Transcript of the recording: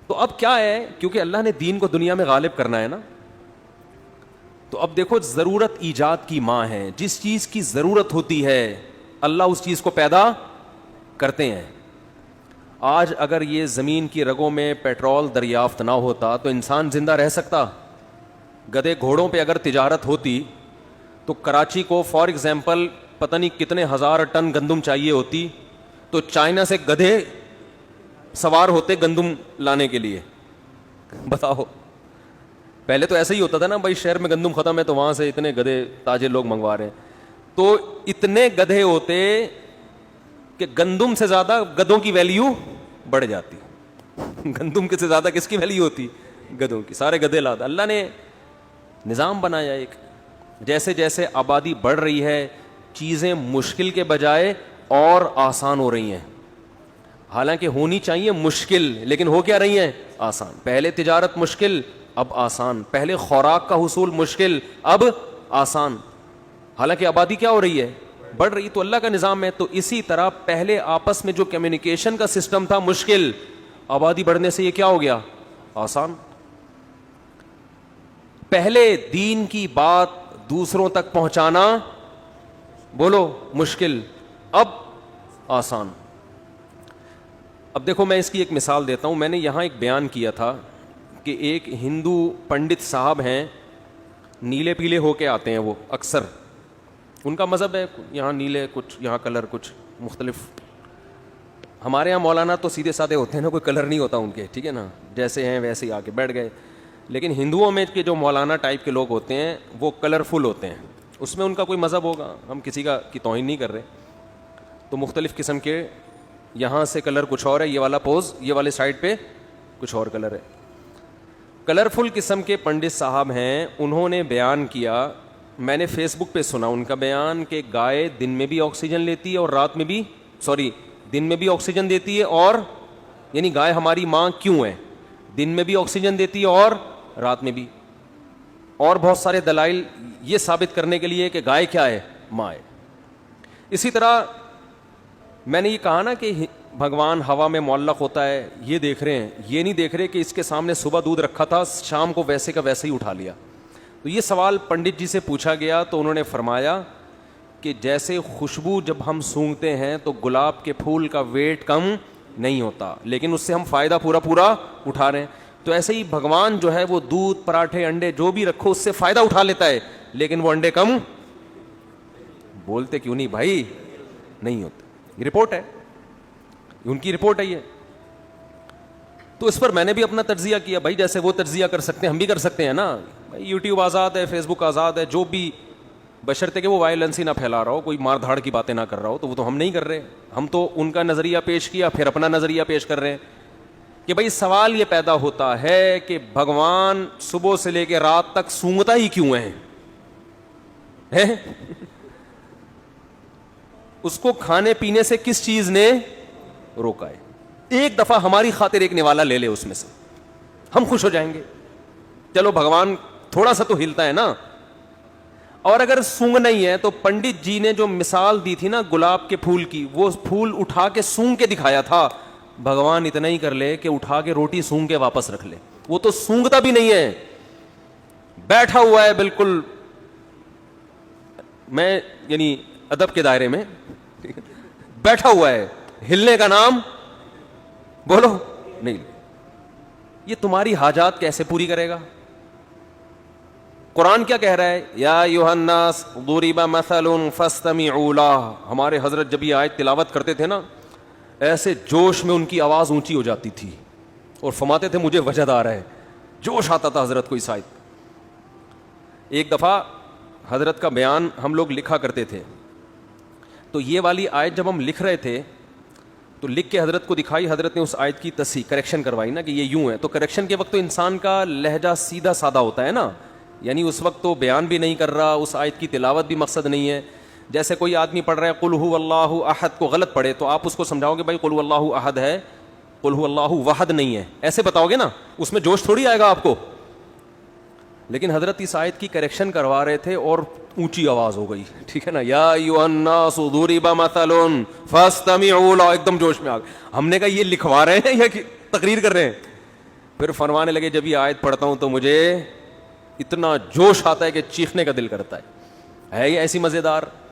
تو اب کیا ہے, کیونکہ اللہ نے دین کو دنیا میں غالب کرنا ہے نا, تو اب دیکھو ضرورت ایجاد کی ماں ہے. جس چیز کی ضرورت ہوتی ہے اللہ اس چیز کو پیدا کرتے ہیں. آج اگر یہ زمین کی رگوں میں پیٹرول دریافت نہ ہوتا تو انسان زندہ رہ سکتا؟ گدھے گھوڑوں پہ اگر تجارت ہوتی تو کراچی کو فار ایگزامپل پتہ نہیں کتنے ہزار ٹن گندم چاہیے ہوتی, تو چائنا سے گدھے سوار ہوتے گندم لانے کے لیے. بتاؤ, پہلے تو ایسا ہی ہوتا تھا نا, بھائی شہر میں گندم ختم ہے تو وہاں سے اتنے گدھے تاجر لوگ منگوا رہے ہیں, تو اتنے گدھے ہوتے کہ گندم سے زیادہ گدھوں کی ویلیو بڑھ جاتی. گندم کے سے زیادہ کس کی ویلیو ہوتی؟ گدھوں کی. سارے گدھے لاتا. اللہ نے نظام بنایا ایک, جیسے جیسے آبادی بڑھ رہی ہے چیزیں مشکل کے بجائے اور آسان ہو رہی ہیں. حالانکہ ہونی چاہیے مشکل, لیکن ہو کیا رہی ہیں؟ آسان. پہلے تجارت مشکل, اب آسان. پہلے خوراک کا حصول مشکل, اب آسان. حالانکہ آبادی کیا ہو رہی ہے؟ بڑھ رہی. تو اللہ کا نظام ہے. تو اسی طرح پہلے آپس میں جو کمیونیکیشن کا سسٹم تھا مشکل, آبادی بڑھنے سے یہ کیا ہو گیا؟ آسان. پہلے دین کی بات دوسروں تک پہنچانا بولو مشکل, اب آسان. اب دیکھو میں اس کی ایک مثال دیتا ہوں. میں نے یہاں ایک بیان کیا تھا کہ ایک ہندو پنڈت صاحب ہیں, نیلے پیلے ہو کے آتے ہیں وہ اکثر, ان کا مذہب ہے, یہاں نیلے کچھ, یہاں کلر کچھ مختلف. ہمارے یہاں مولانا تو سیدھے سادے ہوتے ہیں نا, کوئی کلر نہیں ہوتا ان کے, ٹھیک ہے نا, جیسے ہیں ویسے ہی آ کے بیٹھ گئے. لیکن ہندوؤں میں کے جو مولانا ٹائپ کے لوگ ہوتے ہیں وہ کلرفل ہوتے ہیں, اس میں ان کا کوئی مذہب ہوگا, ہم کسی کا کی توہین نہیں کر رہے. تو مختلف قسم کے, یہاں سے کلر کچھ اور ہے, یہ والا پوز, یہ والے سائڈ پہ کچھ اور کلر ہے. کلرفل قسم کے پنڈت صاحب ہیں, انہوں نے بیان کیا, میں نے فیس بک پہ سنا ان کا بیان, کہ گائے دن میں بھی آکسیجن لیتی ہے اور رات میں بھی, دن میں بھی آکسیجن دیتی ہے, اور یعنی گائے ہماری ماں کیوں ہے, دن میں بھی آکسیجن دیتی ہے اور رات میں بھی, اور بہت سارے دلائل یہ ثابت کرنے کے لیے کہ گائے کیا ہے؟ ماں ہے. اسی طرح میں نے یہ کہا نا کہ بھگوان ہوا میں معلق ہوتا ہے, یہ دیکھ رہے ہیں, یہ نہیں دیکھ رہے کہ اس کے سامنے صبح دودھ رکھا تھا, شام کو ویسے کا ویسے ہی اٹھا لیا. تو یہ سوال پنڈت جی سے پوچھا گیا تو انہوں نے فرمایا کہ جیسے خوشبو جب ہم سونگھتے ہیں تو گلاب کے پھول کا ویٹ کم نہیں ہوتا, لیکن اس سے ہم فائدہ پورا اٹھا رہے ہیں, تو ایسے ہی بھگوان جو ہے وہ دودھ, پراٹھے, انڈے جو بھی رکھو اس سے فائدہ اٹھا لیتا ہے, لیکن وہ انڈے کم بولتے کیوں نہیں بھائی؟ نہیں ہوتے. یہ رپورٹ ہے, ان کی رپورٹ ہے یہ. تو اس پر میں نے بھی اپنا تجزیہ کیا, بھائی جیسے وہ تجزیہ کر سکتے ہیں ہم بھی کر سکتے ہیں نا. یوٹیوب آزاد ہے, فیس بک آزاد ہے, جو بھی, بشرطے کہ وہ وائلنس ہی نہ پھیلا رہا ہو, کوئی مار دھاڑ کی باتیں نہ کر رہا ہو, تو وہ تو ہم نہیں کر رہے. ہم تو ان کا نظریہ پیش کیا, پھر اپنا نظریہ پیش کر رہے ہیں کہ بھائی سوال یہ پیدا ہوتا ہے کہ بھگوان صبح سے لے کے رات تک سونگتا ہی کیوں ہے؟ اس کو کھانے پینے سے کس چیز نے روکا ہے؟ ایک دفعہ ہماری خاطر ایک نوالا لے لے اس میں سے, ہم خوش ہو جائیں گے. چلو بھگوان تھوڑا سا تو ہلتا ہے نا. اور اگر سونگ نہیں ہے تو پنڈت جی نے جو مثال دی تھی نا گلاب کے پھول کی, وہ پھول اٹھا کے سونگ کے دکھایا تھا. بھگوان اتنا ہی کر لے کہ اٹھا کے روٹی سونگ کے واپس رکھ لے, وہ تو سونگتا بھی نہیں ہے, بیٹھا ہوا ہے بالکل, میں یعنی ادب کے دائرے میں بیٹھا ہوا ہے, ہلنے کا نام بولو نہیں. یہ تمہاری حاجات کیسے پوری کرے گا؟ قرآن کیا کہہ رہا ہے؟ یا ایھا الناس ضرب مثل فاستمعوا لہ. ہمارے حضرت جب یہ آیت تلاوت کرتے تھے نا, ایسے جوش میں ان کی آواز اونچی ہو جاتی تھی اور فرماتے تھے مجھے وجد آ رہا ہے, جوش آتا تھا حضرت کو اس آیت. ایک دفعہ حضرت کا بیان ہم لوگ لکھا کرتے تھے, تو یہ والی آیت جب ہم لکھ رہے تھے تو لکھ کے حضرت کو دکھائی, حضرت نے اس آیت کی تصحیح کریکشن کروائی نا کہ یہ یوں ہے. تو کریکشن کے وقت تو انسان کا لہجہ سیدھا سادہ ہوتا ہے نا, یعنی اس وقت تو بیان بھی نہیں کر رہا, اس آیت کی تلاوت بھی مقصد نہیں ہے. جیسے کوئی آدمی پڑھ رہا ہے قل ھو اللہ احد کو غلط پڑھے تو آپ اس کو سمجھاؤ گے بھائی قل ھو اللہ احد ہے, قل ھو اللہ وحد نہیں ہے, ایسے بتاؤ گے نا, اس میں جوش تھوڑی آئے گا آپ کو. لیکن حضرت اس آیت کی کریکشن کروا رہے تھے اور اونچی آواز ہو گئی, ٹھیک ہے نا, یا ایھا الناس ضرب مثل فاستمعوا لہ, ایک دم جوش میں آ گئے. ہم نے کہا یہ لکھوا رہے ہیں یا تقریر کر رہے ہیں؟ پھر فرمانے لگے جب یہ آیت پڑھتا ہوں تو مجھے اتنا جوش آتا ہے کہ چیخنے کا دل کرتا ہے یہ ایسی مزیدار